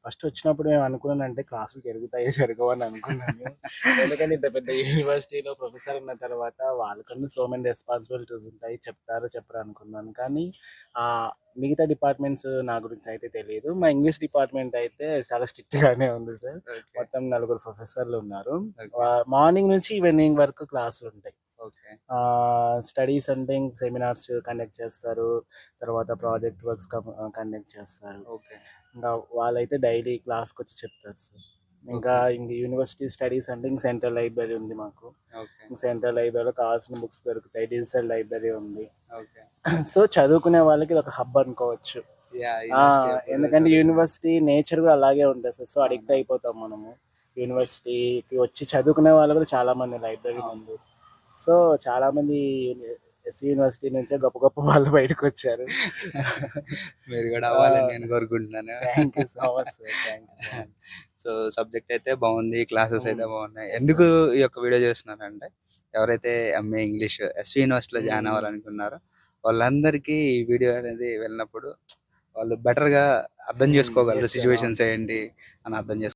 First వచ్చినప్పుడు నేను అనుకున్నానంటే క్లాసులు జరుగుతాయో జరగవో అని అనుకున్నాను. ఎందుకంటే ఇంత పెద్ద యూనివర్సిటీలో ప్రొఫెసర్ ఉన్న తర్వాత వాళ్ళకన్నా సో మెనీ రెస్పాన్సిబిలిటీస్ ఉంటాయి. చెప్తారో చెప్పరో అనుకున్నాను. కానీ మిగతా డిపార్ట్మెంట్స్ నా గురించి అయితే తెలీదు. మా ఇంగ్లీష్ డిపార్ట్మెంట్ అయితే చాలా స్ట్రిక్ట్‌గానే ఉంది సార్. ఓకే. మొత్తం నలుగురు ప్రొఫెసర్లు ఉన్నారు. ఓకే. మార్నింగ్ నుంచి ఈవినింగ్ వరకు క్లాసులుంటాయి. ఓకే. స్టడీస్ అంటే సెమినార్స్ కండక్ట్ చేస్తారు. తర్వాత ప్రాజెక్ట్ వర్క్స్ కండక్ట్ చేస్తారు. ఓకే. ఇంకా వాళ్ళైతే డైలీ క్లాస్‌కొచ్చి చెప్తారు సార్. ఇంకా ఓకే. ఇంక యూనివర్సిటీ స్టడీస్ అంటే ఇంక సెంట్రల్ లైబ్రరీ ఉంది మాకు. ఓకే. ఇంక సెంట్రల్ లైబ్రరీలో కావాల్సిన బుక్స్ దొరుకుతాయి. డిజిటల్ లైబ్రరీ ఉంది. ఓకే. సో, చదువుకునే వాళ్ళకి ఇదొక హబ్ అనుకోవచ్చు. యాహ్! ఆ! యూనివర్సిటీ ఎప్పుడు ఎందుకంటే చదువుకునే యూనివర్సిటీ నేచర్ కూడా అలాగే ఉంటది సార్. సో, అడిక్ట్ అవునవును. అయిపోతాం మనము. యూనివర్సిటీకి వచ్చి చదువుకునే వాళ్ళు కూడా చాలామంది లైబ్రరీ అవును. ముందు. సో, చాలామంది ఎస్‌వి యూనివర్సిటీ నుంచే గొప్ప గొప్ప వాళ్ళు బయటకొచ్చారు. మీరు గూడా ఆ! అవ్వాలని నేను కోరుకుంటున్నాను. Thank you so much sir. Thank you so much. So, subject అయితే బావుంది. క్లాసెస్ అయితే హ్మ్. బాగున్నాయి. యెస్ ఎందుకు సార్. ఈ యొక్క వీడియో చేస్తున్నానంటే, ఎవరైతే ఎంఏ ఇంగ్లీష్ ఎస్‌వి యూనివర్సిటీలో జాయిన్ హ్మ్. అవ్వాలనుకున్నారో, వాళ్ళందరికీ ఈ వీడియో అనేది వెళ్ళినప్పుడు వాళ్ళు బెటర్‌గా అర్థం హ్మ్. చేసుకోగలరు. Yes sir. అవును సిట్యుయేషన్స్ సార్. ఏంటి అని అర్థం